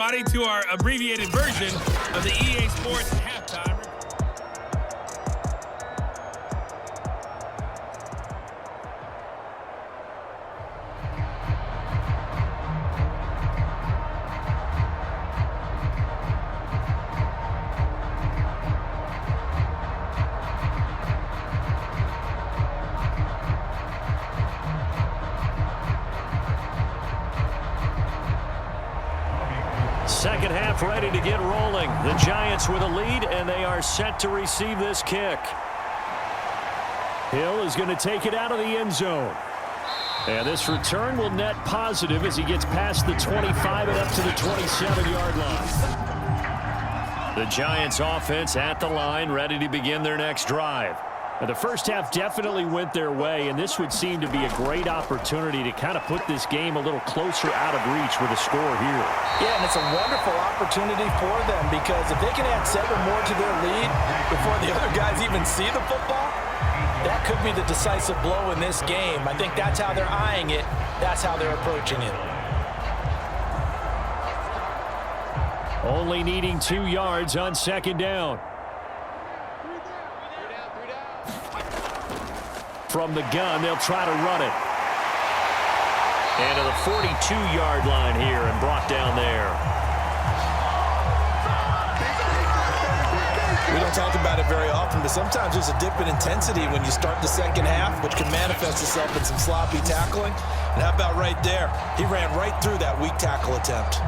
Body to our abbreviated version of the EA Sports halftime. Second half ready to get rolling. The Giants with a lead, and they are set to receive this kick. Hill is going to take it out of the end zone. And this return will net positive as he gets past the 25 and up to the 27-yard line. The Giants offense at the line, ready to begin their next drive. Now, the first half definitely went their way, and this would seem to be a great opportunity to kind of put this game a little closer out of reach with a score here. Yeah, and it's a wonderful opportunity for them because if they can add 7 more to their lead before the other guys even see the football, that could be the decisive blow in this game. I think that's how they're eyeing it. That's how they're approaching it. Only needing 2 yards on second down. From the gun, they'll try to run it. And to the 42-yard line here and brought down there. We don't talk about it very often, but sometimes there's a dip in intensity when you start the second half, which can manifest itself in some sloppy tackling. And how about right there? He ran right through that weak tackle attempt.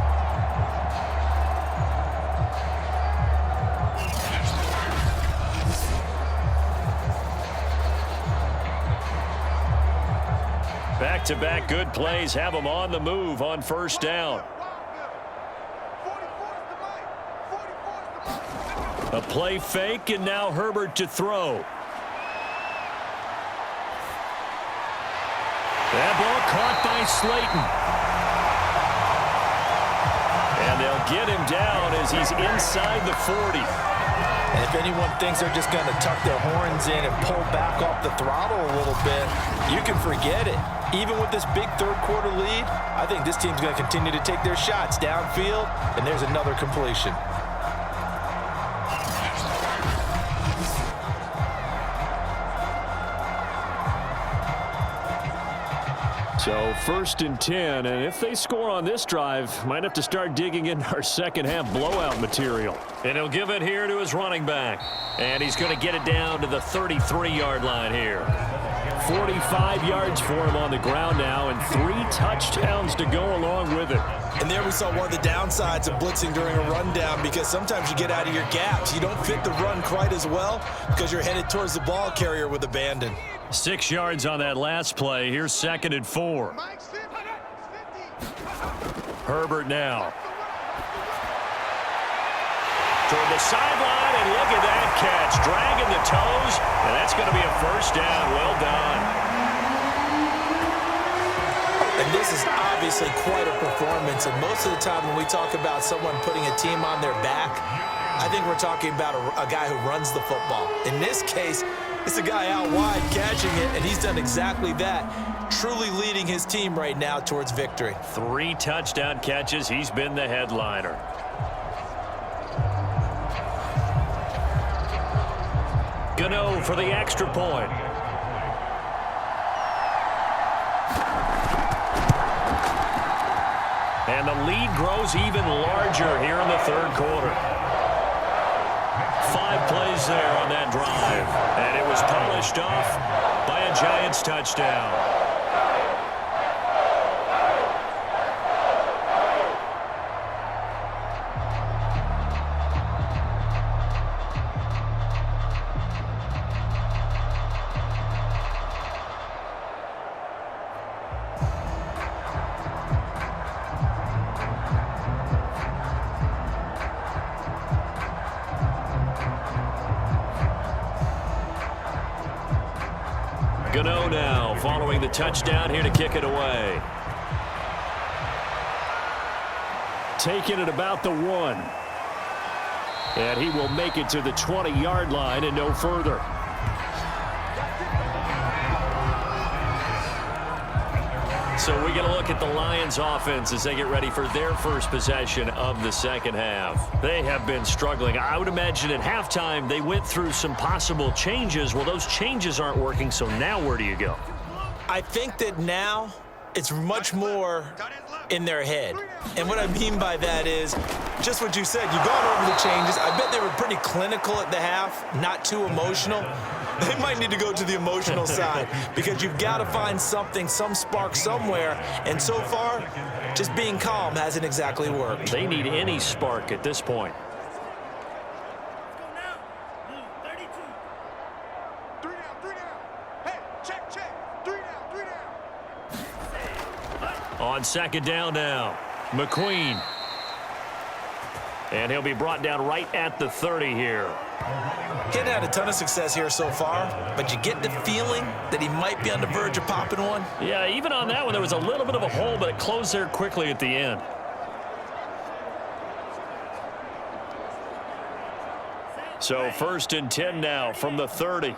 Back-to-back good plays have them on the move on first down. A play fake, and now Herbert to throw. That ball caught by Slayton. And they'll get him down as he's inside the 40. And if anyone thinks they're just going to tuck their horns in and pull back off the throttle a little bit, you can forget it. Even with this big third-quarter lead, I think this team's going to continue to take their shots downfield, and there's another completion. So first and 10, and if they score on this drive, might have to start digging in our second half blowout material. And he'll give it here to his running back. And he's going to get it down to the 33-yard line here. 45 yards for him on the ground now, and 3 touchdowns to go along with it. And there we saw one of the downsides of blitzing during a rundown, because sometimes you get out of your gaps. You don't fit the run quite as well because you're headed towards the ball carrier with abandon. 6 yards on that last play. Here's second and 4. Herbert now. Toward the sideline, and look at that catch. Dragging the toes, and that's going to be a first down. Well done. And this is obviously quite a performance. And most of the time when we talk about someone putting a team on their back, I think we're talking about a guy who runs the football. In this case, it's a guy out wide catching it, and he's done exactly that, truly leading his team right now towards victory. 3 touchdown catches. He's been the headliner. Gano for the extra point. And the lead grows even larger here in the third quarter. 5 plays there on that drive. And it was polished off by a Giants touchdown. Gano now following the touchdown here to kick it away. Taking it about the 1. And he will make it to the 20-yard line and no further. So we get a look at the Lions offense as they get ready for their first possession of the second half. They have been struggling. I would imagine at halftime they went through some possible changes. Well, those changes aren't working, so now where do you go? I think that now it's much more in their head. And what I mean by that is just what you said. You've gone over the changes. I bet they were pretty clinical at the half, not too emotional. They might need to go to the emotional side because you've got to find something, some spark somewhere. And so far, just being calm hasn't exactly worked. They need any spark at this point. On second down now, McQueen. And he'll be brought down right at the 30 here. He hadn't had a ton of success here so far, but you get the feeling that he might be on the verge of popping one. Yeah, even on that one, there was a little bit of a hole, but it closed there quickly at the end. So 1st and 10 now from the 30.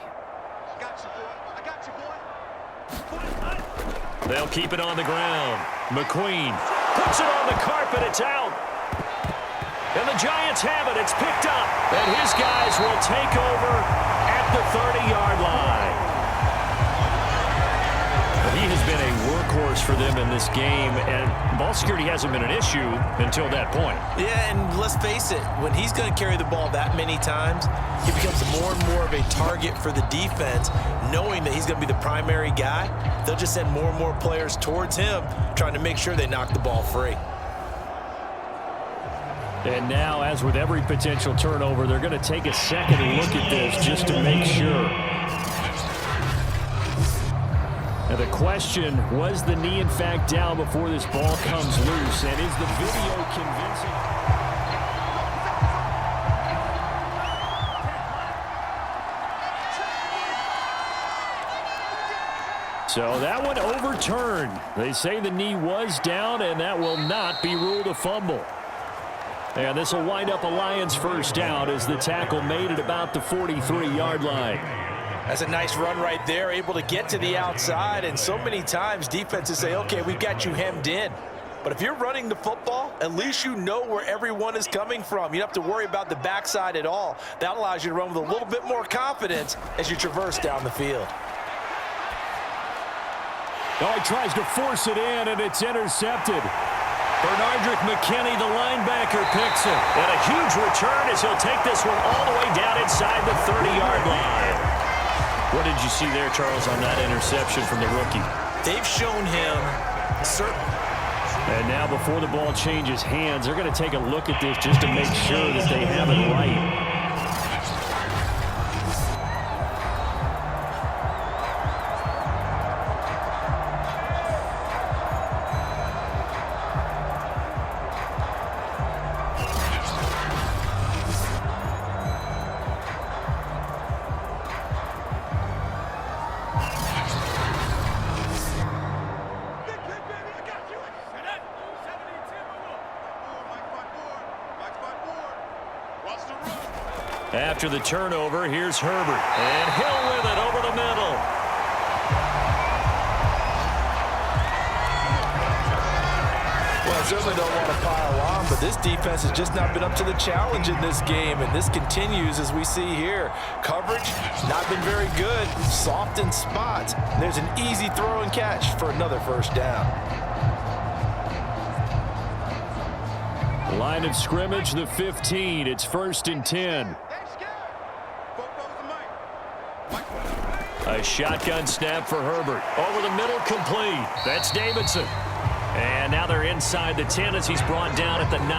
They'll keep it on the ground. McQueen puts it on the carpet. It's out. And the Giants have it. It's picked up. And his guys will take over at the 30-yard line. He has been a workhorse for them in this game, and ball security hasn't been an issue until that point. Yeah, and let's face it, when he's going to carry the ball that many times, he becomes more and more of a target for the defense, knowing that he's going to be the primary guy. They'll just send more and more players towards him, trying to make sure they knock the ball free. And now, as with every potential turnover, they're going to take a second look at this just to make sure. Now the question, was the knee in fact down before this ball comes loose? And is the video convincing? So that one overturned. They say the knee was down, and that will not be ruled a fumble. And this will wind up a Lions first down as the tackle made at about the 43-yard line. That's a nice run right there, able to get to the outside. And so many times defenses say, okay, we've got you hemmed in. But if you're running the football, at least you know where everyone is coming from. You don't have to worry about the backside at all. That allows you to run with a little bit more confidence as you traverse down the field. Oh, he tries to force it in, and it's intercepted. Bernardrick McKinney, the linebacker, picks it. And a huge return as he'll take this one all the way down inside the 30-yard line. What did you see there, Charles, on that interception from the rookie? They've shown him certain. And now before the ball changes hands, they're going to take a look at this just to make sure that they have it right. After the turnover, here's Herbert. And Hill with it over the middle. Well, I certainly don't want to pile on, but this defense has just not been up to the challenge in this game, and this continues as we see here. Coverage, not been very good. Soft in spots. There's an easy throw and catch for another first down. Line of scrimmage, the 15. It's 1st and 10. A shotgun snap for Herbert. Over the middle, complete. That's Davidson. And now they're inside the 10 as he's brought down at the 9.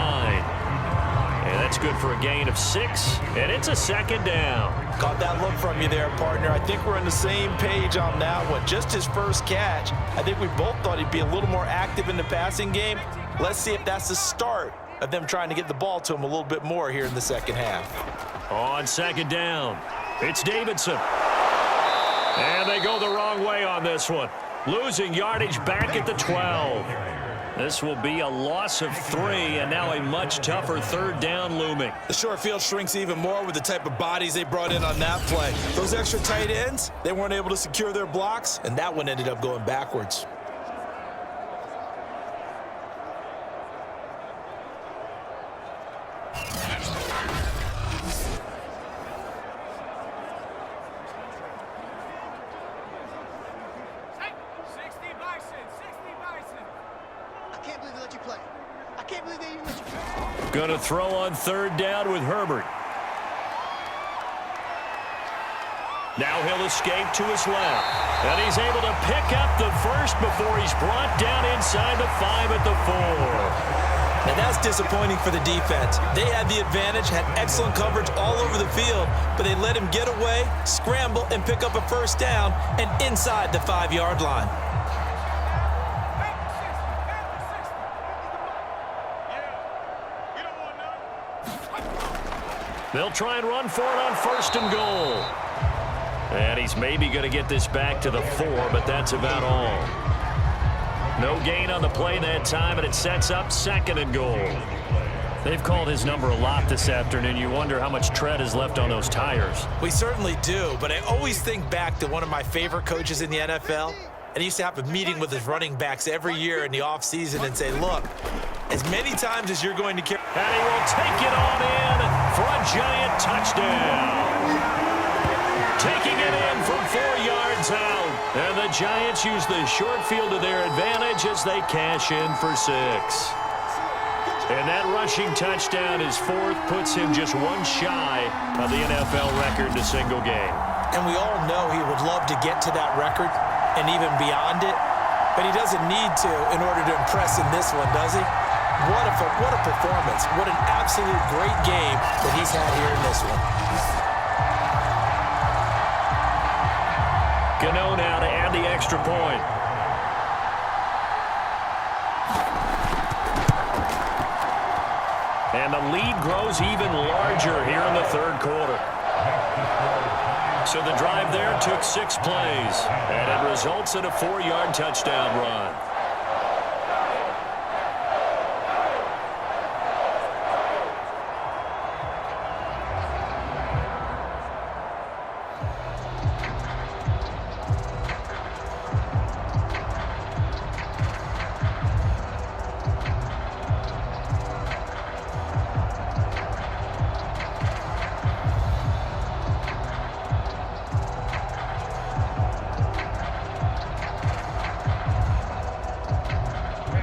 And that's good for a gain of 6. And it's a second down. Caught that look from you there, partner. I think we're on the same page on that one. Just his first catch. I think we both thought he'd be a little more active in the passing game. Let's see if that's the start of them trying to get the ball to him a little bit more here in the second half. On second down, it's Davidson. And they go the wrong way on this one. Losing yardage back at the 12. This will be a loss of 3, and now a much tougher third down looming. The short field shrinks even more with the type of bodies they brought in on that play. Those extra tight ends, they weren't able to secure their blocks, and that one ended up going backwards. Going to throw on third down with Herbert. Now he'll escape to his left. And he's able to pick up the first before he's brought down inside the 5 at the 4. Now that's disappointing for the defense. They had the advantage, had excellent coverage all over the field, but they let him get away, scramble, and pick up a first down and inside the 5-yard line. They'll try and run for it on first and goal. And he's maybe going to get this back to the 4, but that's about all. No gain on the play that time, and it sets up second and goal. They've called his number a lot this afternoon. You wonder how much tread is left on those tires. We certainly do, but I always think back to one of my favorite coaches in the NFL. And he used to have a meeting with his running backs every year in the offseason and say, look, as many times as you're going to carry. And he will take it on in for a giant touchdown. Taking it in from 4 yards out. And the Giants use the short field to their advantage as they cash in for 6. And that rushing touchdown, his 4th, puts him just one shy of the NFL record in a single game. And we all know he would love to get to that record and even beyond it, but he doesn't need to in order to impress in this one, does he? What a performance. What an absolute great game that he's had here in this one. Gano now to add the extra point. And the lead grows even larger here in the third quarter. So the drive there took 6 plays, and it results in a 4-yard touchdown run.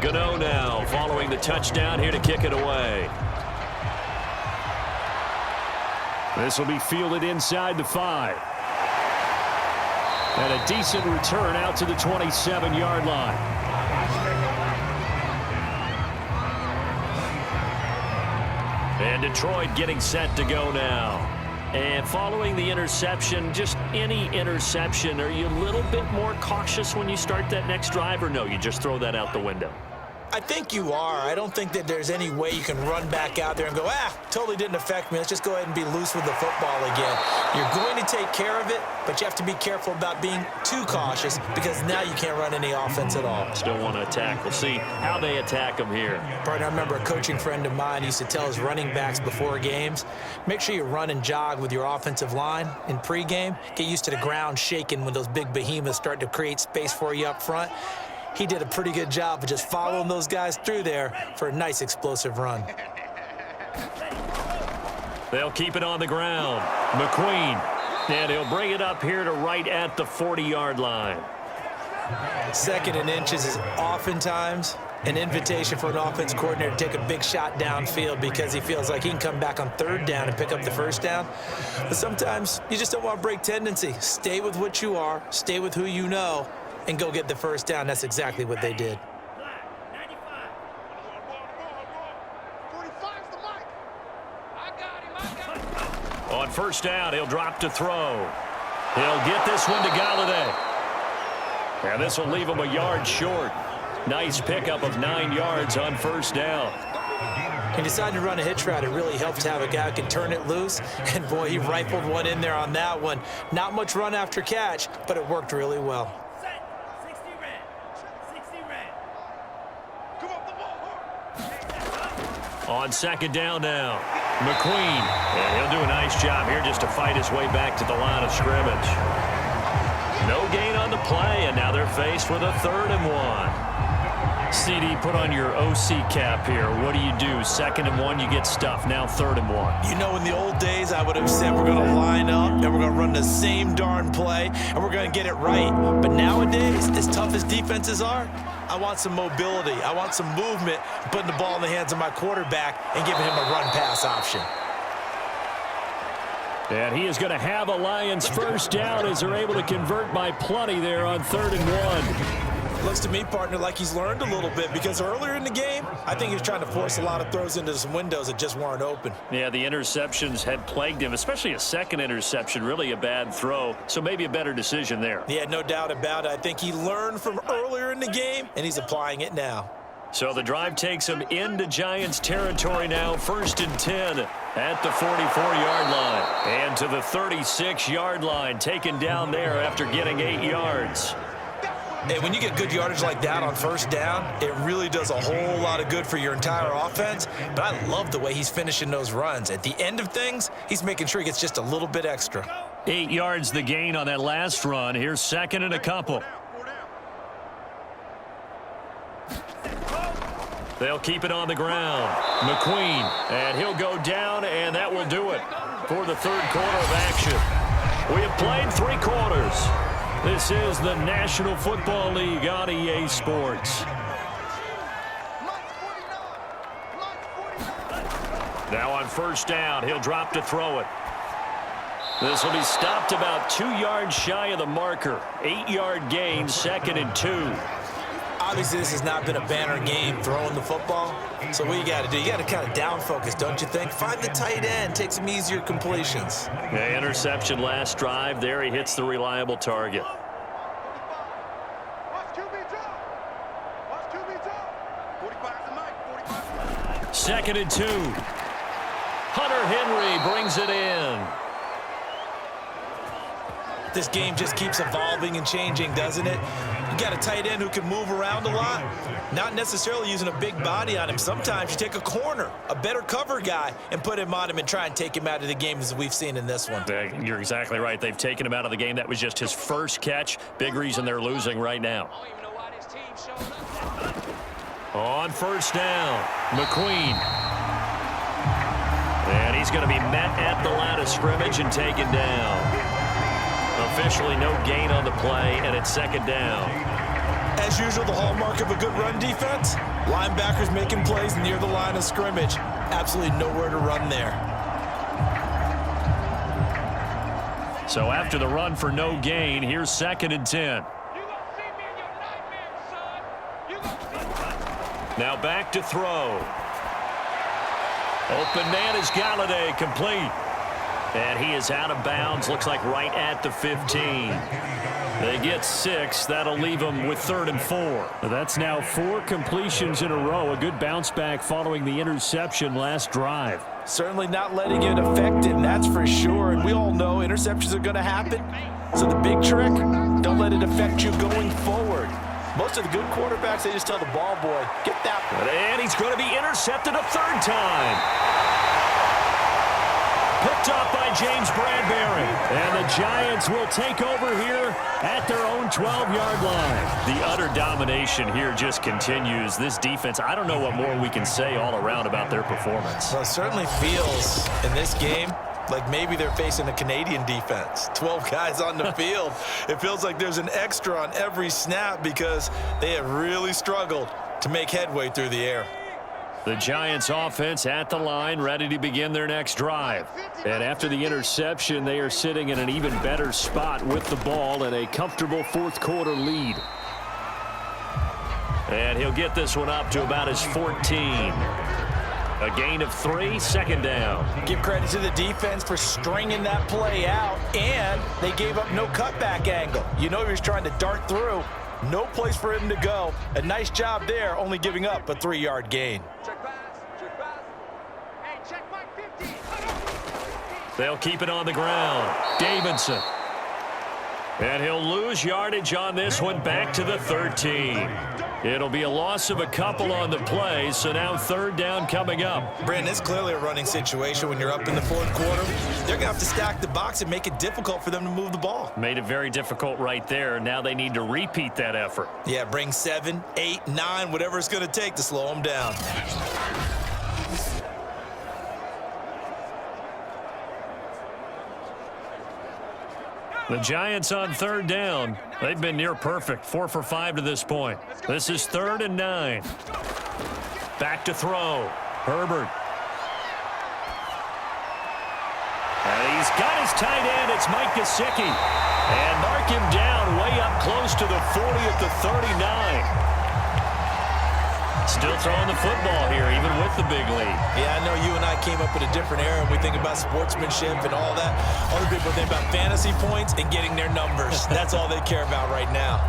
Gano now following the touchdown here to kick it away. This will be fielded inside the 5. And a decent return out to the 27-yard line. And Detroit getting set to go now. And following the interception, just any interception, are you a little bit more cautious when you start that next drive, or no, you just throw that out the window? I think you are. I don't think that there's any way you can run back out there and go, totally didn't affect me. Let's just go ahead and be loose with the football again. You're going to take care of it, but you have to be careful about being too cautious because now you can't run any offense at all. Still want to attack. We'll see how they attack them here. Partner, I remember a coaching friend of mine used to tell his running backs before games, make sure you run and jog with your offensive line in pregame. Get used to the ground shaking when those big behemoths start to create space for you up front. He did a pretty good job of just following those guys through there for a nice explosive run. They'll keep it on the ground. McQueen, and he'll bring it up here to right at the 40-yard line. 2nd and inches is oftentimes an invitation for an offense coordinator to take a big shot downfield because he feels like he can come back on 3rd down and pick up the 1st down. But sometimes you just don't want to break tendency. Stay with what you are, stay with who you know, and go get the 1st down. That's exactly what they did. On 1st down, he'll drop to throw. He'll get this one to Galladay. And this will leave him a yard short. Nice pickup of 9 yards on 1st down. He decided to run a hitch route. It really helped to have a guy who can turn it loose. And, boy, he rifled one in there on that one. Not much run after catch, but it worked really well. On 2nd down now, McQueen. And he'll do a nice job here just to fight his way back to the line of scrimmage. No gain on the play, and now they're faced with a 3rd and 1. CD, put on your OC cap here. What do? 2nd and 1, you get stuffed. Now 3rd and 1. You know, in the old days, I would have said we're going to line up and we're going to run the same darn play and we're going to get it right. But nowadays, as tough as defenses are, I want some mobility. I want some movement, putting the ball in the hands of my quarterback and giving him a run-pass option. And he is going to have a Lions first down as they're able to convert by plenty there on 3rd and 1. Looks to me, partner, like he's learned a little bit because earlier in the game, I think he was trying to force a lot of throws into some windows that just weren't open. Yeah, the interceptions had plagued him, especially a second interception, really a bad throw. So maybe a better decision there. Yeah, no doubt about it. I think he learned from earlier in the game, and he's applying it now. So the drive takes him into Giants territory now, 1st and 10 at the 44-yard line. And to the 36-yard line, taken down there after getting 8 yards. Hey, when you get good yardage like that on first down, it really does a whole lot of good for your entire offense. But I love the way he's finishing those runs. At the end of things, he's making sure he gets just a little bit extra. 8 yards the gain on that last run. Here's 2nd and a couple. They'll keep it on the ground. McQueen, and he'll go down, and that will do it for the 3rd quarter of action. We have played 3 quarters. This is the National Football League on EA Sports. Now on first down, he'll drop to throw it. This will be stopped about 2 yards shy of the marker. 8-yard gain, 2nd and 2. Obviously, this has not been a banner game throwing the football. So what you got to do, you got to kind of down focus, don't you think? Find the tight end, take some easier completions. Yeah, interception last drive. There he hits the reliable target. Second and 2. Hunter Henry brings it in. This game just keeps evolving and changing, doesn't it? You got a tight end who can move around a lot, not necessarily using a big body on him. Sometimes you take a corner, a better cover guy, and put him on him and try and take him out of the game as we've seen in this one. You're exactly right. They've taken him out of the game. That was just his first catch. Big reason they're losing right now. On first down, McQueen. And he's going to be met at the line of scrimmage and taken down. Officially no gain on the play, and it's 2nd down. As usual, the hallmark of a good run defense, linebackers making plays near the line of scrimmage. Absolutely nowhere to run there. So after the run for no gain, here's 2nd and 10. Now back to throw. Open man is Galladay, complete. And he is out of bounds, looks like right at the 15. They get 6. That'll leave them with 3rd and 4. That's now 4 completions in a row. A good bounce back following the interception last drive. Certainly not letting it affect him, that's for sure. And we all know interceptions are going to happen. So the big trick, don't let it affect you going forward. Most of the good quarterbacks, they just tell the ball boy, get that one. And he's going to be intercepted a 3rd time. Picked up by James Bradbury. And the Giants will take over here at their own 12-yard line. The utter domination here just continues. This defense, I don't know what more we can say all around about their performance. Well, it certainly feels in this game like maybe they're facing a Canadian defense. 12 guys on the field. It feels like there's an extra on every snap because they have really struggled to make headway through the air. The Giants offense at the line, ready to begin their next drive. And after the interception, they are sitting in an even better spot with the ball and a comfortable 4th quarter lead. And he'll get this one up to about his 14. A gain of 3, 2nd down. Give credit to the defense for stringing that play out, and they gave up no cutback angle. You know he was trying to dart through. No place for him to go. A nice job there, only giving up a 3-yard gain. They'll keep it on the ground. Davidson. And he'll lose yardage on this one back to the 13. It'll be a loss of a couple on the play, so now third down coming up. Brandon, it's clearly a running situation when you're up in the fourth quarter. They're going to have to stack the box and make it difficult for them to move the ball. Made it very difficult right there. Now they need to repeat that effort. Yeah, bring 7, 8, 9, whatever it's going to take to slow them down. The Giants on third down. They've been near perfect, 4 for 5 to this point. This is 3rd and 9. Back to throw. Herbert. And he's got his tight end. It's Mike Gesicki. And mark him down way up close to the 40 at the 39. Still throwing the football here, even with the big lead. Yeah, I know you and I came up in a different era, and we think about sportsmanship and all that. Other people think about fantasy points and getting their numbers. That's all they care about right now.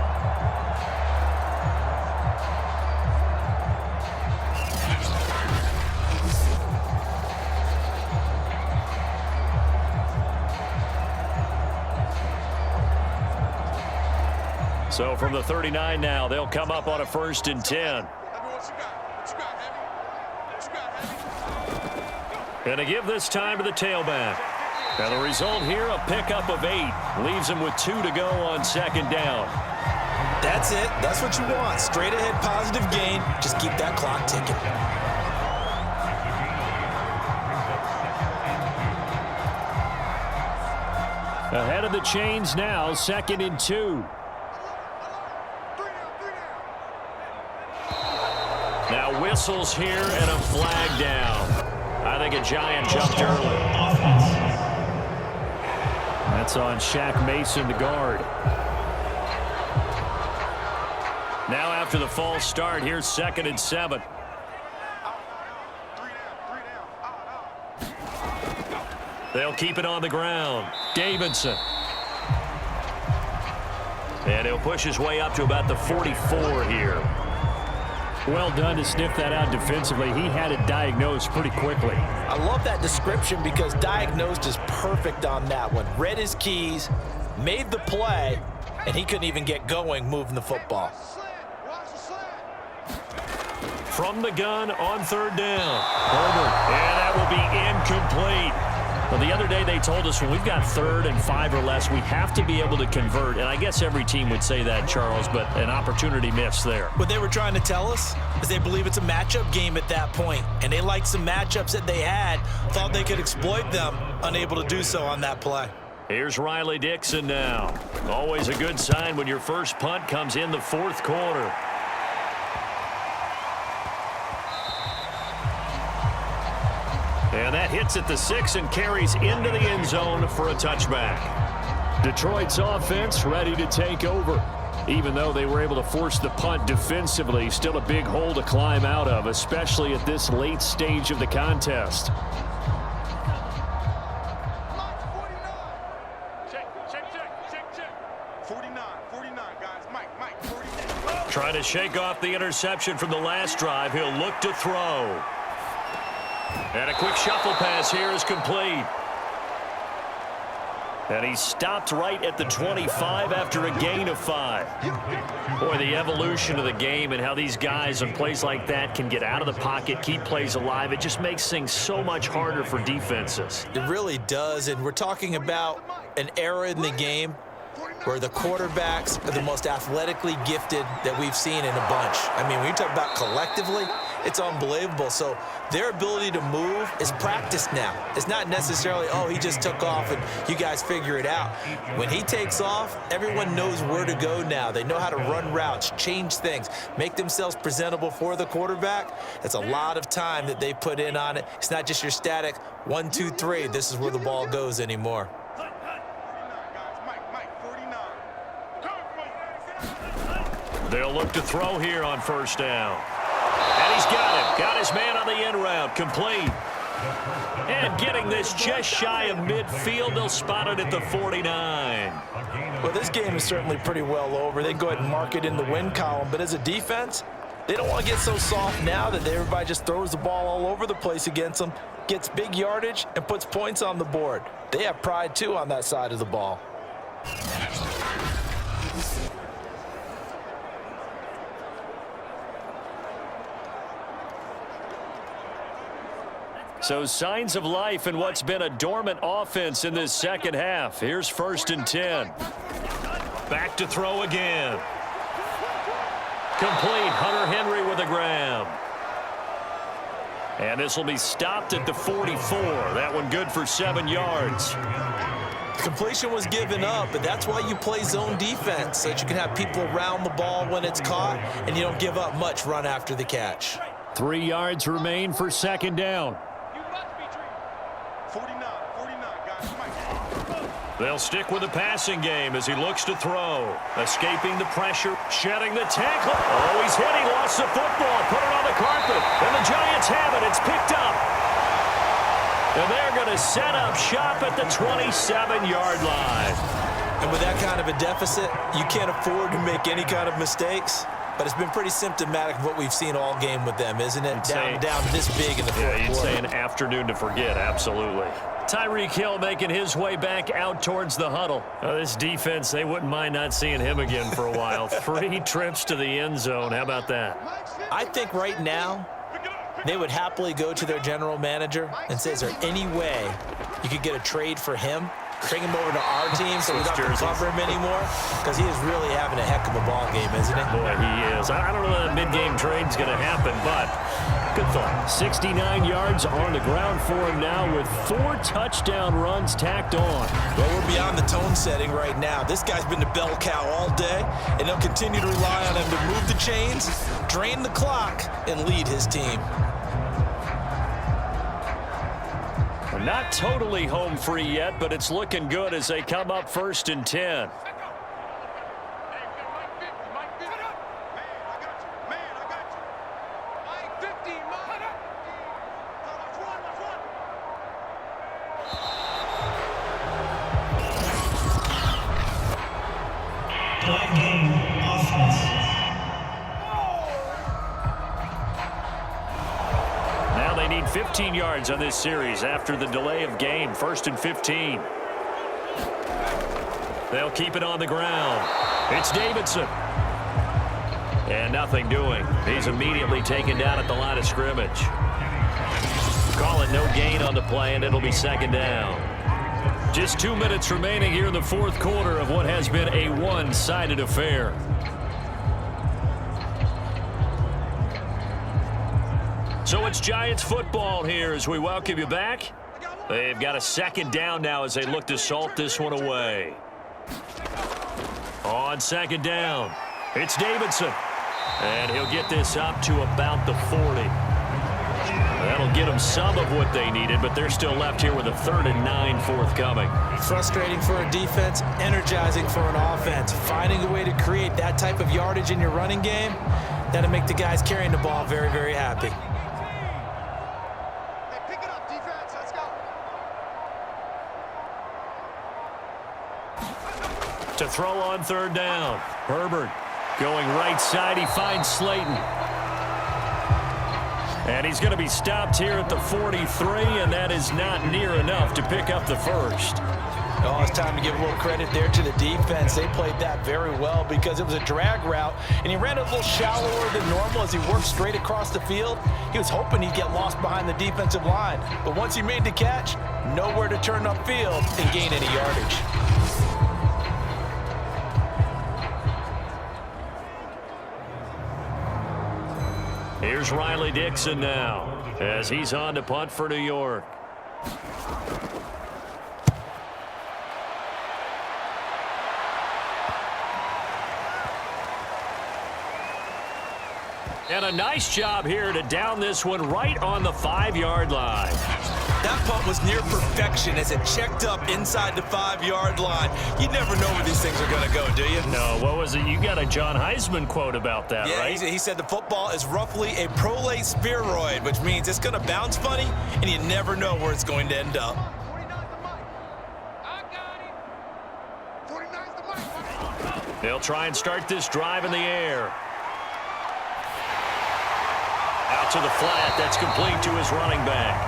So from the 39 now, they'll come up on a 1st and 10. And to give this time to the tailback. And the result here, a pickup of 8. Leaves him with 2 to go on 2nd down. That's it. That's what you want. Straight ahead positive gain. Just keep that clock ticking. Ahead of the chains now, 2nd and 2. Now whistles here and a flag down. I think a Giant jumped early. That's on Shaq Mason, the guard. Now after the false start, here's 2nd and 7. They'll keep it on the ground. Davidson. And he'll push his way up to about the 44 here. Well done to sniff that out defensively. He had it diagnosed pretty quickly. I love that description because diagnosed is perfect on that one. Read his keys, made the play, and he couldn't even get going moving the football. From the gun on 3rd down. Herbert. And that will be incomplete. Well, the other day they told us when we've got 3rd and 5 or less, we have to be able to convert. And I guess every team would say that, Charles, but an opportunity missed there. What they were trying to tell us is they believe it's a matchup game at that point. And they liked some matchups that they had, thought they could exploit them, unable to do so on that play. Here's Riley Dixon now. Always a good sign when your first punt comes in the 4th quarter. And that hits at the 6 and carries into the end zone for a touchback. Detroit's offense ready to take over. Even though they were able to force the punt defensively, still a big hole to climb out of, especially at this late stage of the contest. Trying to shake off the interception from the last drive. He'll look to throw. And a quick shuffle pass here is complete. And he stopped right at the 25 after a gain of 5. Boy, the evolution of the game and how these guys in plays like that can get out of the pocket, keep plays alive, it just makes things so much harder for defenses. It really does, and we're talking about an era in the game where the quarterbacks are the most athletically gifted that we've seen in a bunch. I mean, when you talk about collectively, it's unbelievable. So their ability to move is practiced now. It's not necessarily, oh, he just took off and you guys figure it out. When he takes off, everyone knows where to go now. They know how to run routes, change things, make themselves presentable for the quarterback. It's a lot of time that they put in on it. It's not just your static 1, 2, 3. This is where the ball goes anymore. They'll look to throw here on 1st down. And he's got him. Got his man on the end route. Complete. And getting this just shy of midfield. They'll spot it at the 49. Well, this game is certainly pretty well over. They go ahead and mark it in the win column. But as a defense, they don't want to get so soft now that everybody just throws the ball all over the place against them, gets big yardage, and puts points on the board. They have pride, too, on that side of the ball. So signs of life in what's been a dormant offense in this second half. Here's 1st and 10. Back to throw again. Complete. Hunter Henry with a grab. And this will be stopped at the 44. That one good for 7 yards. Completion was given up, but that's why you play zone defense, so that you can have people around the ball when it's caught, and you don't give up much run after the catch. 3 yards remain for 2nd down. They'll stick with the passing game as he looks to throw. Escaping the pressure, shedding the tackle. Oh, he's hit. He lost the football. Put it on the carpet. And the Giants have it. It's picked up. And they're going to set up shop at the 27-yard line. And with that kind of a deficit, you can't afford to make any kind of mistakes. But it's been pretty symptomatic of what we've seen all game with them, isn't it? Down this big in the fourth quarter. Yeah, you'd say an afternoon to forget, absolutely. Tyreek Hill making his way back out towards the huddle. This defense, they wouldn't mind not seeing him again for a while. 3 trips to the end zone. How about that? I think right now they would happily go to their general manager and say, is there any way you could get a trade for him? Bring him over to our team so we don't have to cover him anymore? Because he is really having a heck of a ball game, isn't he? Boy, he is. I don't know that mid-game trade's going to happen, but good thought. 69 yards on the ground for him now with 4 touchdown runs tacked on. Well, we're beyond the tone setting right now. This guy's been the bell cow all day, and they'll continue to rely on him to move the chains, drain the clock, and lead his team. Not totally home free yet, but it's looking good as they come up 1st and 10. Now they need 15 yards on this series after the delay of game. 1st and 15. They'll keep it on the ground. It's Davidson. And nothing doing. He's immediately taken down at the line of scrimmage. Call it no gain on the play, and it'll be 2nd down. Just 2 minutes remaining here in the fourth quarter of what has been a one-sided affair. So it's Giants football here as we welcome you back. They've got a 2nd down now as they look to salt this one away. On 2nd down, it's Davidson. And he'll get this up to about the 40. That'll get them some of what they needed, but they're still left here with a 3rd and 9 forthcoming. Frustrating for a defense, energizing for an offense. Finding a way to create that type of yardage in your running game, that'll make the guys carrying the ball very, very happy. To throw on 3rd down. Herbert going right side. He finds Slayton. And he's going to be stopped here at the 43, and that is not near enough to pick up the 1st. Oh, it's time to give a little credit there to the defense. They played that very well because it was a drag route, and he ran a little shallower than normal as he worked straight across the field. He was hoping he'd get lost behind the defensive line. But once he made the catch, nowhere to turn upfield and gain any yardage. Here's Riley Dixon now as he's on to punt for New York. And a nice job here to down this one right on the 5-yard line. That punt was near perfection as it checked up inside the 5-yard line. You never know where these things are going to go, do you? No, what was it? You got a John Heisman quote about that, right? Yeah, he said the football is roughly a prolate spheroid, which means it's going to bounce funny, and you never know where it's going to end up. They'll try and start this drive in the air. Out to the flat. That's complete to his running back.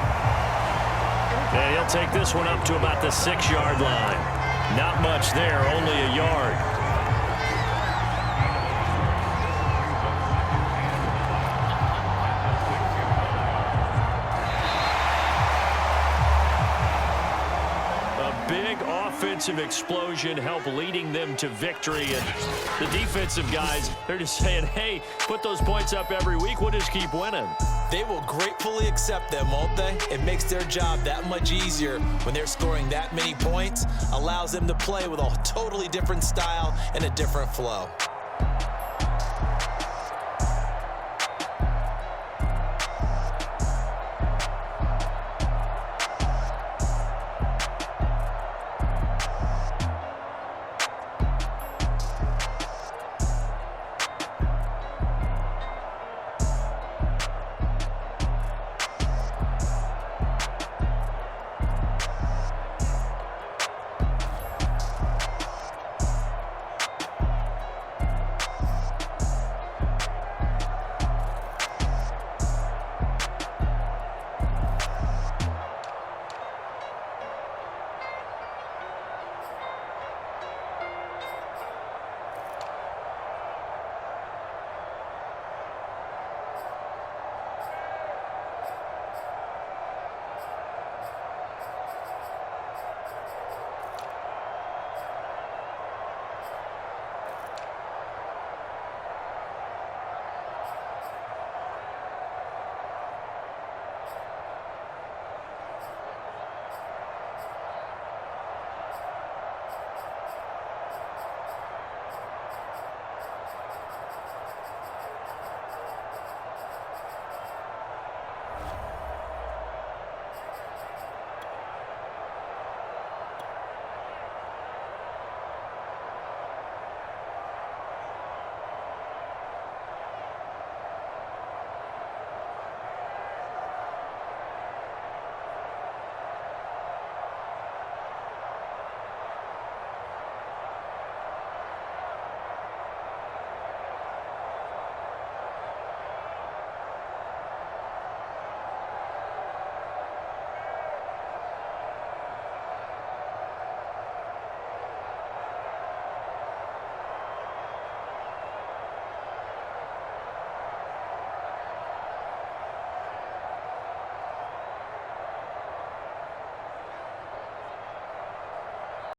And he'll take this one up to about the 6-yard line. Not much there, only a yard. offensive explosion help leading them to victory. And the defensive guys, they're just saying, hey, put those points up every week. We'll just keep winning. They will gratefully accept them, won't they? It makes their job that much easier when they're scoring that many points. Allows them to play with a totally different style and a different flow.